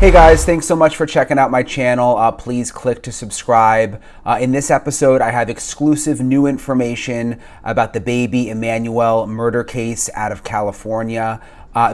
Hey guys, thanks so much for checking out my channel. Please click to subscribe. In this episode, I have exclusive new information about the baby Emmanuel murder case out of California.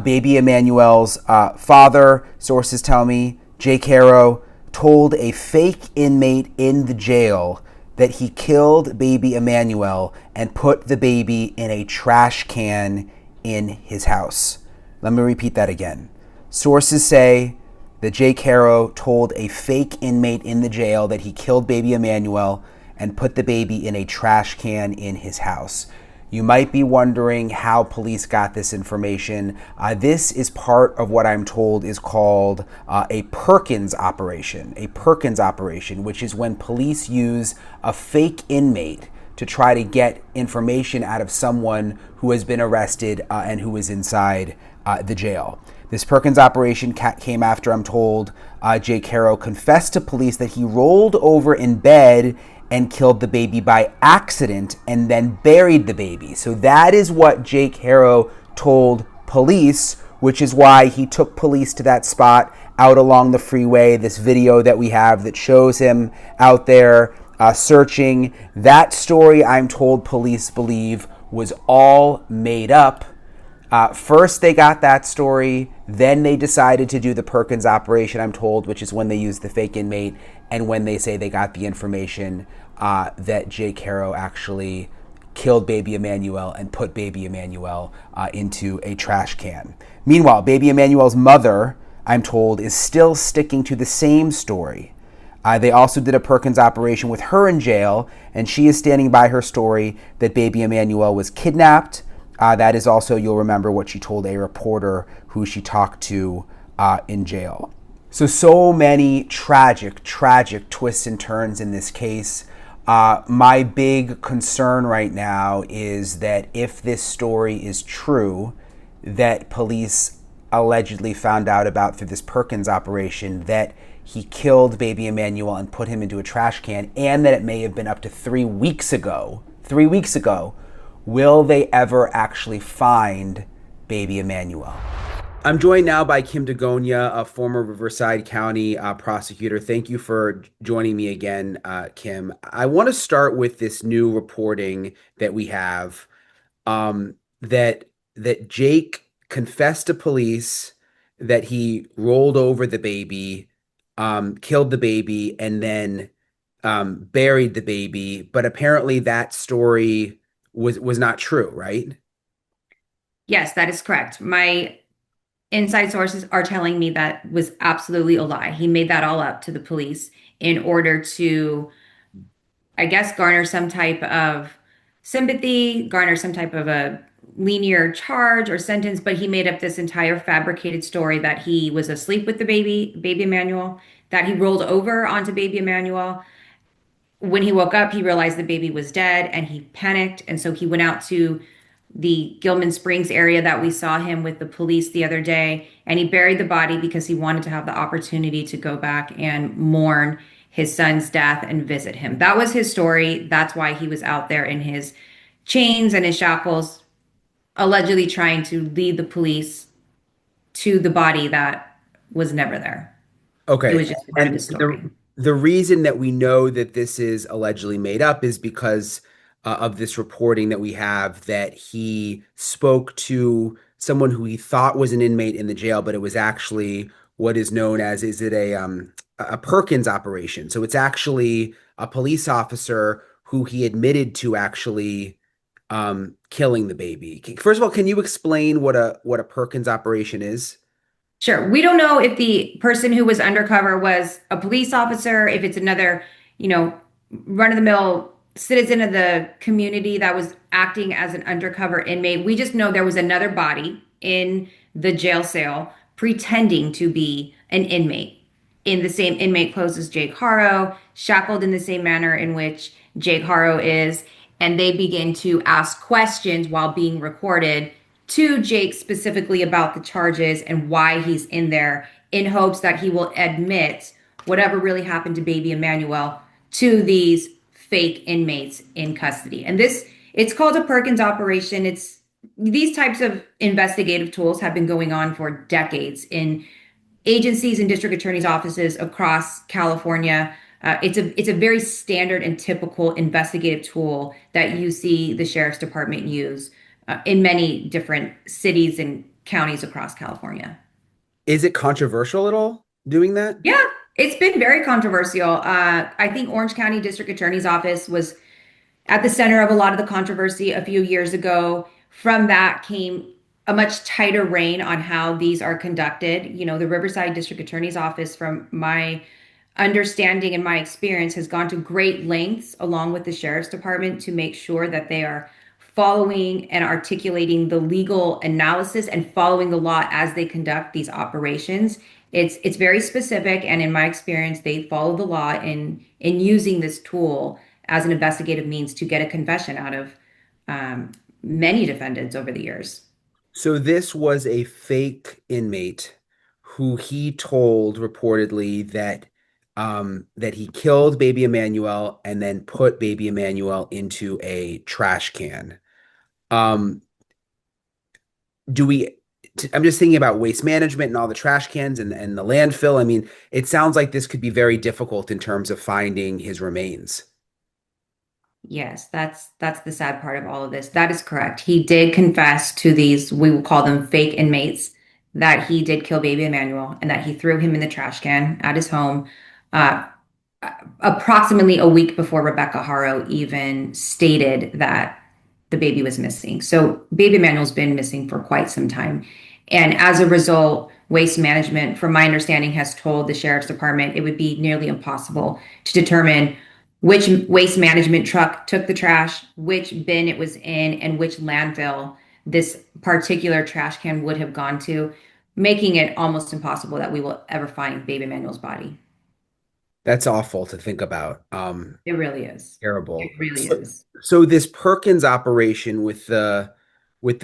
Baby Emmanuel's father, sources tell me, Jake Haro, told a fake inmate in the jail that he killed baby Emmanuel and put the baby in a trash can in his house. Let me repeat that again. Sources say that Jake Haro told a fake inmate in the jail that he killed baby Emmanuel and put the baby in a trash can in his house. You might be wondering how police got this information. This is part of what I'm told is called a Perkins Operation. A Perkins Operation, which is when police use a fake inmate to try to get information out of someone who has been arrested and who is inside the jail. This Perkins Operation came after, I'm told, Jake Haro confessed to police that he rolled over in bed and killed the baby by accident and then buried the baby. So that is what Jake Haro told police, which is why he took police to that spot out along the freeway. This video that we have that shows him out there searching. That story, I'm told, police believe was all made up. First, they got that story. Then they decided to do the Perkins Operation, I'm told, which is when they used the fake inmate and when they say they got the information that Jake Haro actually killed baby Emmanuel and put baby Emmanuel into a trash can. Meanwhile, baby Emmanuel's mother, I'm told, is still sticking to the same story. They also did a Perkins Operation with her in jail, and she is standing by her story that baby Emmanuel was kidnapped. That is also, you'll remember, what she told a reporter who she talked to in jail. So many tragic twists and turns in this case. My big concern right now is that if this story is true, that police allegedly found out about through this Perkins Operation, that he killed baby Emmanuel and put him into a trash can, and that it may have been up to 3 weeks ago. 3 weeks ago. Will they ever actually find baby Emmanuel? I'm joined now by Kim Dagonia, a former Riverside County prosecutor. Thank you for joining me again, Kim. I want to start with this new reporting that we have, that Jake confessed to police that he rolled over the baby, killed the baby, and then buried the baby. But apparently that story was not true, right? Yes, that is correct. My inside sources are telling me that was absolutely a lie. He made that all up to the police in order to, I guess, garner some type of sympathy, garner some type of a linear charge or sentence, but he made up this entire fabricated story that he was asleep with the baby Emmanuel, that he rolled over onto baby Emmanuel. When he woke up, he realized the baby was dead and he panicked. And so he went out to the Gilman Springs area that we saw him with the police the other day, and he buried the body because he wanted to have the opportunity to go back and mourn his son's death and visit him. That was his story. That's why he was out there in his chains and his shackles, allegedly trying to lead the police to the body that was never there. It Okay. was just part of And his story. the reason that we know that this is allegedly made up is because of this reporting that we have that he spoke to someone who he thought was an inmate in the jail, but it was actually what is known as, is it a Perkins operation? So it's actually a police officer who he admitted to actually killing the baby. First of all, can you explain what a Perkins operation is? Sure. We don't know if the person who was undercover was a police officer, if it's another, you know, run-of-the-mill citizen of the community that was acting as an undercover inmate. We just know there was another body in the jail cell pretending to be an inmate in the same inmate clothes as Jake Haro, shackled in the same manner in which Jake Haro is, and they begin to ask questions while being recorded to Jake specifically about the charges and why he's in there in hopes that he will admit whatever really happened to baby Emmanuel to these fake inmates in custody. And it's called a Perkins operation. It's these types of investigative tools have been going on for decades agencies and district attorneys' offices across California. It's a very standard and typical investigative tool that you see the sheriff's department use in many different cities and counties across California. Is it controversial at all doing that? Yeah, it's been very controversial. I think Orange County District Attorney's Office was at the center of a lot of the controversy a few years ago. From that came a much tighter rein on how these are conducted. The Riverside District Attorney's Office, from my understanding and my experience, has gone to great lengths along with the Sheriff's Department to make sure that they are following and articulating the legal analysis and following the law as they conduct these operations. It's very specific, and in my experience, they follow the law in using this tool as an investigative means to get a confession out of many defendants over the years. So this was a fake inmate who he told reportedly that he killed baby Emmanuel and then put baby Emmanuel into a trash can. Um, do we I'm just thinking about waste management and all the trash cans and the landfill. I mean, it sounds like this could be very difficult in terms of finding his remains. Yes, that's the sad part of all of this. That is correct. He did confess to these, we will call them fake inmates, that he did kill baby Emmanuel and that he threw him in the trash can at his home. Uh, Approximately a week before Rebecca Haro even stated that the baby was missing. So baby Manuel's been missing for quite some time. And as a result, Waste Management, from my understanding, has told the sheriff's department it would be nearly impossible to determine which waste management truck took the trash, which bin it was in, and which landfill this particular trash can would have gone to, making it almost impossible that we will ever find baby Manuel's body. That's awful to think about. It really is. It Terrible. really So, is. so this Perkins operation with the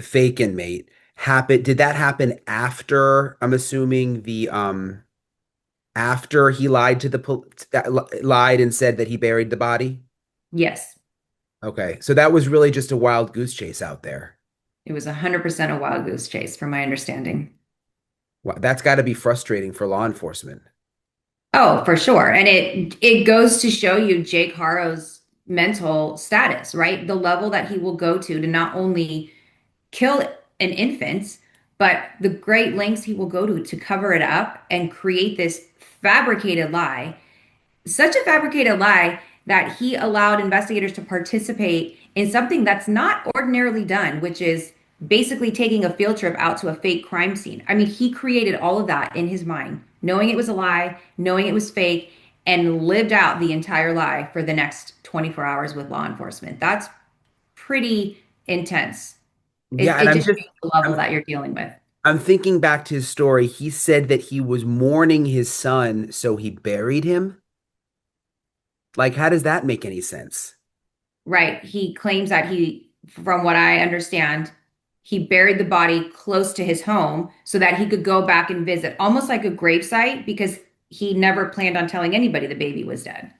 fake inmate happened. Did that happen after, I'm assuming, the after he lied to the lied and said that he buried the body? Yes, Okay. So that was really just a wild goose chase out there. it was 100% a wild goose chase, from my understanding. Wow, that's got to be frustrating for law enforcement. Oh, for sure. And it goes to show you Jake Harrow's mental status, right? The level that he will go to not only kill an infant, but the great lengths he will go to cover it up and create this fabricated lie, such a fabricated lie that he allowed investigators to participate in something that's not ordinarily done, which is basically taking a field trip out to a fake crime scene. I mean, he created all of that in his mind, knowing it was a lie, knowing it was fake, and lived out the entire lie for the next 24 hours with law enforcement. That's pretty intense. Yeah, It and just shows the level I'm that you're dealing with. I'm thinking back to his story. He said that he was mourning his son, so he buried him. Like, how does that make any sense? Right. He claims that from what I understand, he buried the body close to his home so that he could go back and visit, almost like a gravesite, because he never planned on telling anybody the baby was dead.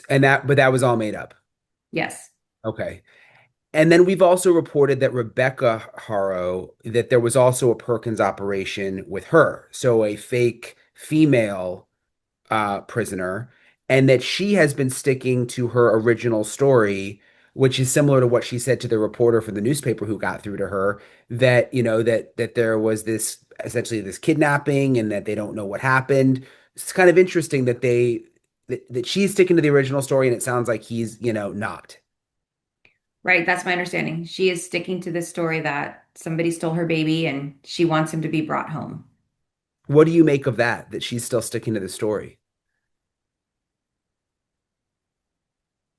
But that was all made up. Yes. Okay. And then we've also reported that Rebecca Haro, that there was also a Perkins operation with her. So a fake female prisoner, and that she has been sticking to her original story, which is similar to what she said to the reporter from the newspaper who got through to her, that, that there was this essentially this kidnapping and that they don't know what happened. It's kind of interesting that that she's sticking to the original story and it sounds like he's, not. Right. That's my understanding. She is sticking to this story that somebody stole her baby and she wants him to be brought home. What do you make of that she's still sticking to the story?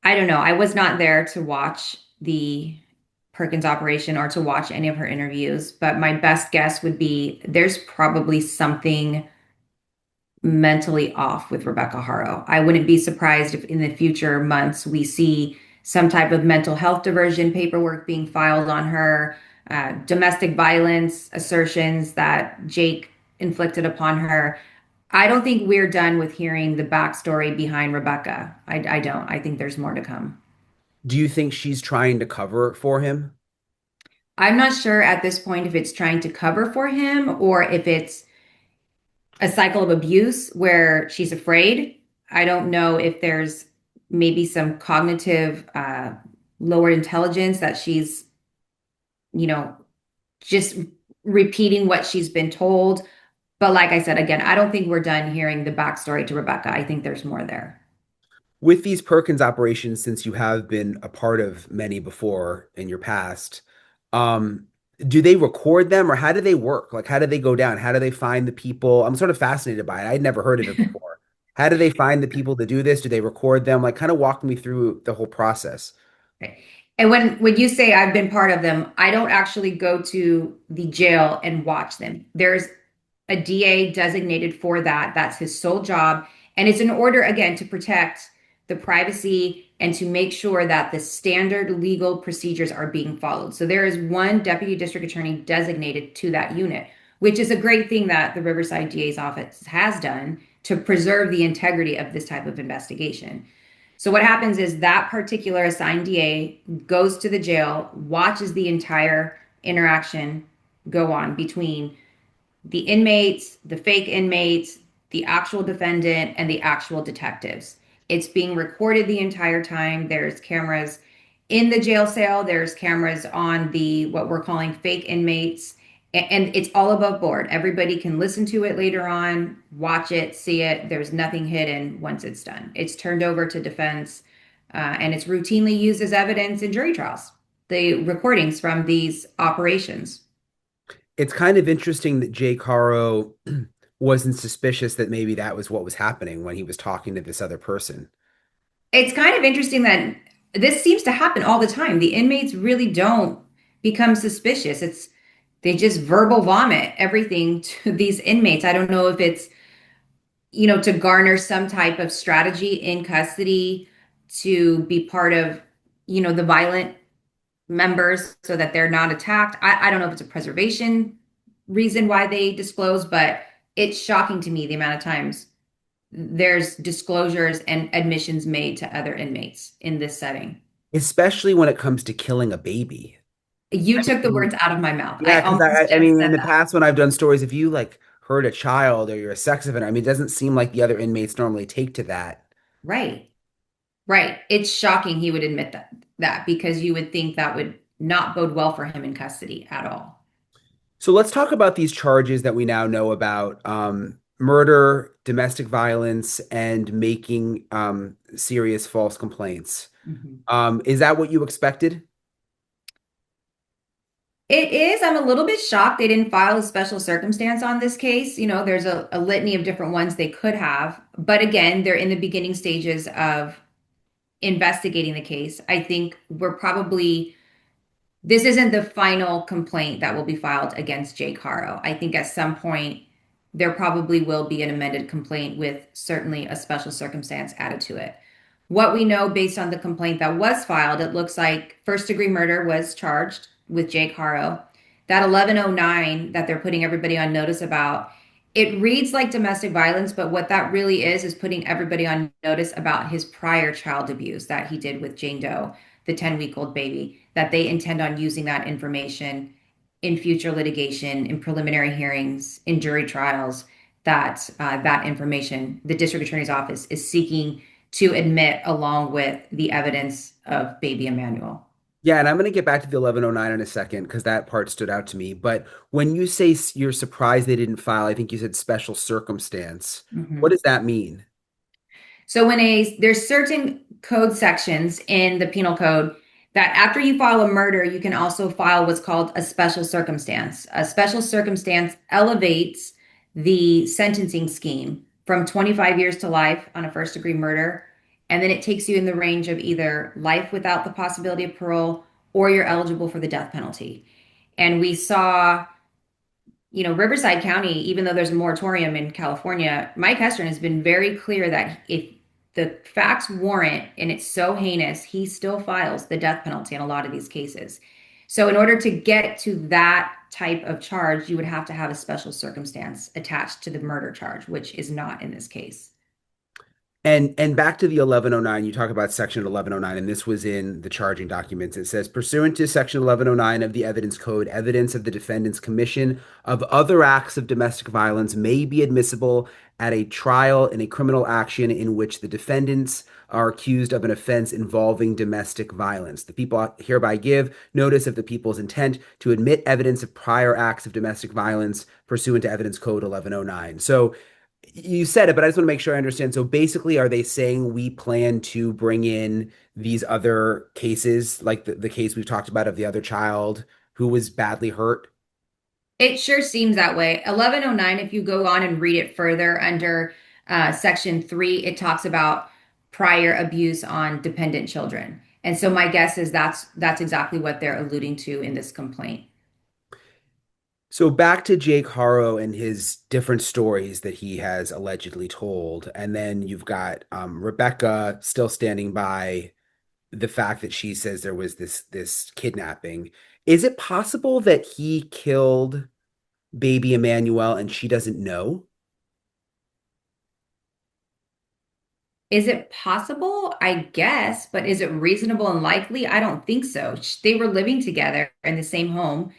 I don't know. I was not there to watch the Perkins operation or to watch any of her interviews, but my best guess would be there's probably something mentally off with Rebecca Haro. I wouldn't be surprised if in the future months we see some type of mental health diversion paperwork being filed on her, domestic violence assertions that Jake inflicted upon her. I don't think we're done with hearing the backstory behind Rebecca. I don't. I think there's more to come. Do you think she's trying to cover for him? I'm not sure at this point if it's trying to cover for him or if it's a cycle of abuse where she's afraid. I don't know if there's maybe some cognitive lowered intelligence that she's, you know, just repeating what she's been told. But like I said, again, I don't think we're done hearing the backstory to Rebecca. I think there's more there. With these Perkins operations, since you have been a part of many before in your past, um, do they record them or how do they work? Like, how do they go down? How do they find the people? I'm sort of fascinated by it. I'd never heard of it before. How do they find the people to do this? Do they record them? Like, kind of walk me through the whole process. Okay. And when you say I've been part of them, I don't actually go to the jail and watch them. There's a DA designated for that. That's his sole job. And it's in order, again, to protect the privacy and to make sure that the standard legal procedures are being followed. So there is one deputy district attorney designated to that unit, which is a great thing that the Riverside DA's office has done to preserve the integrity of this type of investigation. So what happens is that particular assigned DA goes to the jail, watches the entire interaction go on between the inmates, the fake inmates, the actual defendant, and the actual detectives. It's being recorded the entire time. There's cameras in the jail cell, there's cameras on the what we're calling fake inmates, and it's all above board. Everybody can listen to it later on, watch it, see it. There's nothing hidden once it's done. It's turned over to defense, and it's routinely used as evidence in jury trials. The recordings from these operations. It's kind of interesting that Jake Haro wasn't suspicious that maybe that was what was happening when he was talking to this other person. It's kind of interesting that this seems to happen all the time. The inmates really don't become suspicious. It's they just verbal vomit everything to these inmates. I don't know if it's, to garner some type of strategy in custody to be part of, the violent members so that they're not attacked. I don't know if it's a preservation reason why they disclose, but it's shocking to me the amount of times there's disclosures and admissions made to other inmates in this setting. Especially when it comes to killing a baby. You I took the mean, words out of my mouth. I yeah, because almost I just mean, in said the that. past when I've done stories, if you like hurt a child or you're a sex offender, I mean, it doesn't seem like the other inmates normally take to that. Right. Right. It's shocking he would admit that because you would think that would not bode well for him in custody at all. So let's talk about these charges that we now know about murder, domestic violence, and making serious false complaints. Mhm. Is that what you expected? It is. I'm a little bit shocked they didn't file a special circumstance on this case. There's a litany of different ones they could have. But again, they're in the beginning stages of investigating the case. I think we're probably this isn't the final complaint that will be filed against Jake Haro. I think at some point there probably will be an amended complaint with certainly a special circumstance added to it. What we know based on the complaint that was filed, it looks like first degree murder was charged with Jake Haro. That 1109 that they're putting everybody on notice about, it reads like domestic violence, but what that really is putting everybody on notice about his prior child abuse that he did with Jane Doe, the 10-week-old baby, that they intend on using that information in future litigation, in preliminary hearings, in jury trials, that information the district attorney's office is seeking to admit along with the evidence of baby Emmanuel. Yeah, and I'm going to get back to the 1109 in a second because that part stood out to me. But when you say you're surprised they didn't file, I think you said special circumstance. What Mhm. does that mean? So there's certain code sections in the penal code that after you file a murder, you can also file what's called a special circumstance. A special circumstance elevates the sentencing scheme from 25 years to life on a first degree murder, and then it takes you in the range of either life without the possibility of parole or you're eligible for the death penalty. And we saw Riverside County, even though there's a moratorium in California, Mike Hestron has been very clear that if the facts warrant and it's so heinous, he still files the death penalty in a lot of these cases. So, in order to get to that type of charge, you would have to have a special circumstance attached to the murder charge, which is not in this case. And back to the 1109, you talk about section 1109, and this was in the charging documents. It says, pursuant to section 1109 of the Evidence Code, evidence of the defendant's commission of other acts of domestic violence may be admissible at a trial in a criminal action in which the defendants are accused of an offense involving domestic violence. The people hereby give notice of the people's intent to admit evidence of prior acts of domestic violence pursuant to Evidence Code 1109. So you said it, but I just want to make sure I understand. So basically, are they saying we plan to bring in these other cases, like the case we've talked about of the other child who was badly hurt? It sure seems that way. 1109, if you go on and read it further under section 3, it talks about prior abuse on dependent children. And so my guess is that's exactly what they're alluding to in this complaint. So back to Jake Haro and his different stories that he has allegedly told, and then you've got Rebecca still standing by the fact that she says there was this kidnapping. Is it possible that he killed baby Emmanuel and she doesn't know? Is it possible? I guess, but is it reasonable and likely? I don't think so. They were living together in the same home.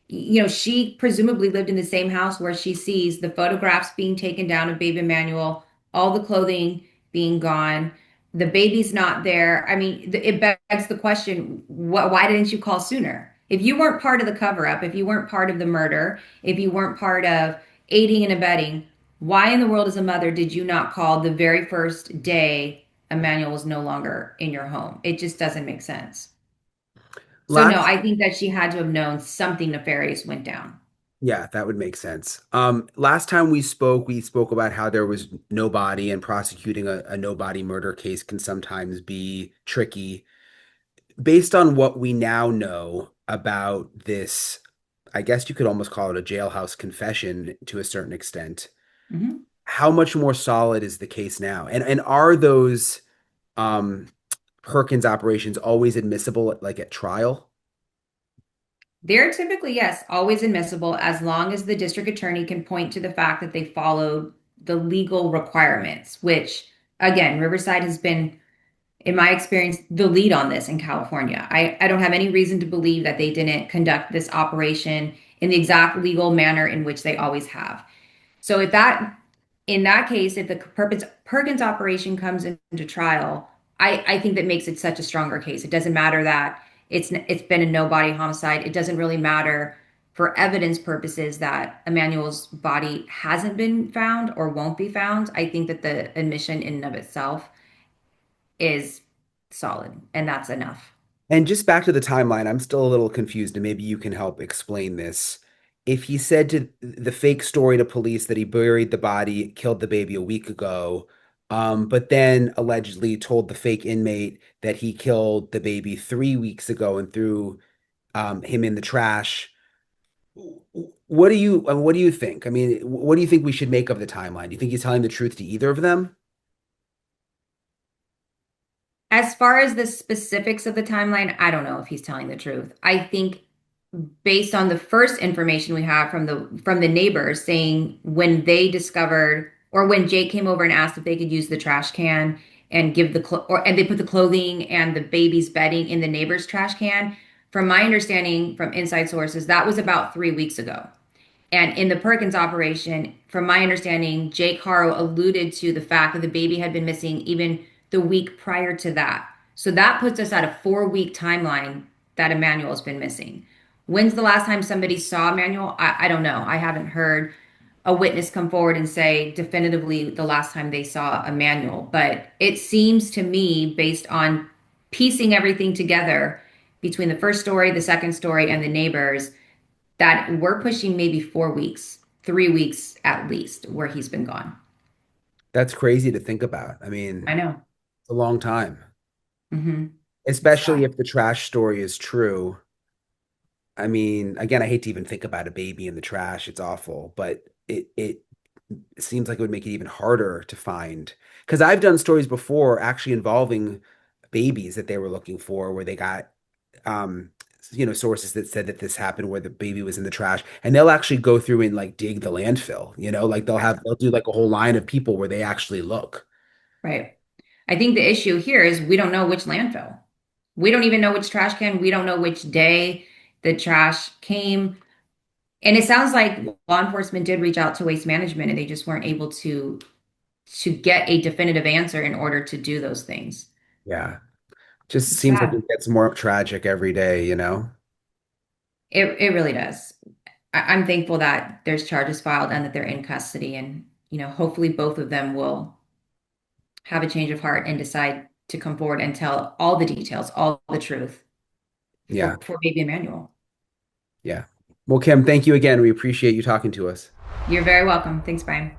You know, she presumably lived in the same house where she sees the photographs being taken down of baby Emmanuel, all the clothing being gone, the baby's not there. I mean, it begs the question, why didn't you call sooner? If you weren't part of the cover up, if you weren't part of the murder, if you weren't part of aiding and abetting, why in the world, as a mother, did you not call the very first day Emmanuel was no longer in your home? It just doesn't make sense. So, no, Last I think that she had to have known something nefarious went down. Yeah, that would make sense. Last time we spoke about how there was nobody and prosecuting a nobody murder case can sometimes be tricky. Based on what we now know about this, I guess you could almost call it a jailhouse confession to a certain extent. Mhm. How much more solid is the case now? And are those um, Perkins operations always admissible like at trial? They're typically, yes, always admissible as long as the district attorney can point to the fact that they followed the legal requirements, which, again, Riverside has been, in my experience, the lead on this in California. I don't have any reason to believe that they didn't conduct this operation in the exact legal manner in which they always have. So if that, in that case, if the Perkins operation comes into trial, I think that makes it such a stronger case. It doesn't matter that it's been a no body homicide. It doesn't really matter for evidence purposes that Emmanuel's body hasn't been found or won't be found. I think that the admission in and of itself is solid, and that's enough. And just back to the timeline, I'm still a little confused, and maybe you can help explain this. If he said to the fake story to police that he buried the body, killed the baby a week ago, but then allegedly told the fake inmate that he killed the baby 3 weeks ago and threw him in the trash, what do you think? I mean, what do you think we should make of the timeline? Do you think he's telling the truth to either of them? As far as the specifics of the timeline, I don't know if he's telling the truth. I think based on the first information we have from the neighbors saying when they discovered or when Jake came over and asked if they could use the trash can and give and they put the clothing and the baby's bedding in the neighbor's trash can. From my understanding from inside sources, that was about 3 weeks ago. And in the Perkins operation, from my understanding, Jake Haro alluded to the fact that the baby had been missing even the week prior to that. So that puts us at a 4 week timeline that Emmanuel has been missing. When's the last time somebody saw Emmanuel? I don't know. I haven't heard a witness come forward and say definitively the last time they saw Emmanuel. But it seems to me, based on piecing everything together between the first story, the second story, and the neighbors, that we're pushing maybe 4 weeks, 3 weeks at least, where he's been gone. That's crazy to think about. I mean, I know. it's a long time, Hmm. It's especially if the trash story is true. I mean, again, I hate to even think about a baby in the trash. It's awful, but it seems like it would make it even harder to find. Because I've done stories before actually involving babies that they were looking for, where they got um, sources that said that this happened where the baby was in the trash, and they'll actually go through and like dig the landfill, like they'll do like a whole line of people where they actually look. right. I think the issue here is we don't know which landfill. We don't even know which trash can. We don't know which day the trash came. And it sounds like law enforcement did reach out to Waste Management and they just weren't able to get a definitive answer in order to do those things. Yeah. Just It's seems like sad. it gets more tragic every day, you know? It really does. I'm thankful that there's charges filed and that they're in custody, and hopefully both of them will have a change of heart and decide to come forward and tell all the details, all the truth Yeah. for baby Emmanuel. Yeah. Well, Kim, thank you again. We appreciate you talking to us. You're very welcome. Thanks, Brian.